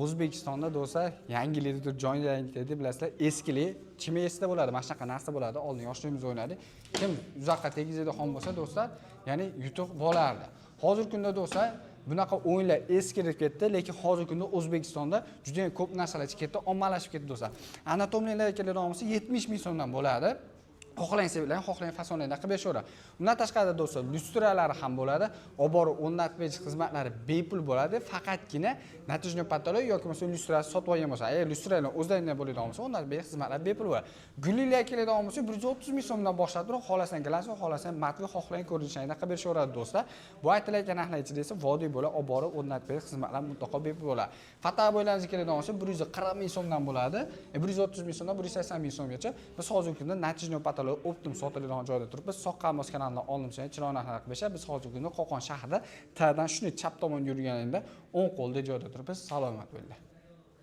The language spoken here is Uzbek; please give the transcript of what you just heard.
O'zbekistonda do'stlar yangilikdir, joy yangilik deb bilasizlar, eskilik, chimesida bo'ladi, mana shunaqa narsa bo'ladi. Oldin yoshligimiz o'ynadi. Kim uzoqqa tegizadigan bo'lsa do'stlar, ya'ni yutuq bo'lardi. Hozirgi kunda do'stlar bunaqa o'yinlar eskirib ketdi, lekin hozirgi kunda O'zbekistonda juda ham ko'p narsalar ketdi, ommalashib ketdi do'stlar. Anatomiylar keladigan bo'lsa 70 ming so'mdan bo'ladi. Xohlang sevinglar, xohlang fasonlarda qilib berishaveradi. Undan tashqari do'stlar, lyustralari ham bo'ladi. Olib borib o'rnatib xizmatlari bepul bo'ladi. Faqatgina natijniy patologiya yoki bo'lmasa lyustrasi sotib olgan bo'lsa, agar lyustralar o'zlaridan bo'ladigan bo'lsa, o'rnatib xizmatlar bepul bo'ladi. Gullilar keladigan bo'lsa, 130 ming so'mdan boshlab turib, xohlasan glasni, xohlasan matni, xohlang ko'rinishlarni qilib berishaveradi do'stlar. Bu aytilayotgan narxlar ichida esa vodiy bo'lib, olib borib o'rnatib xizmatlar mutlaqo bepul bo'ladi. Fata bo'ylaringiz keladigan bo'lsa, 140 ming so'mdan bo'ladi. 130 ming so'mdan 180 ming so'mgacha biz hozirgi kunda natijniy patologiya optim sotiladigan joyda turib, biz Soqqamos kanalidan olimcha chiroyli narxlar qilib berishadi. Biz hozirgi kunda Qo'qon shahrida Ta'dan shuni chap tomon yurganingda o'ng qo'lda joyda turib, biz salomat bo'linglar.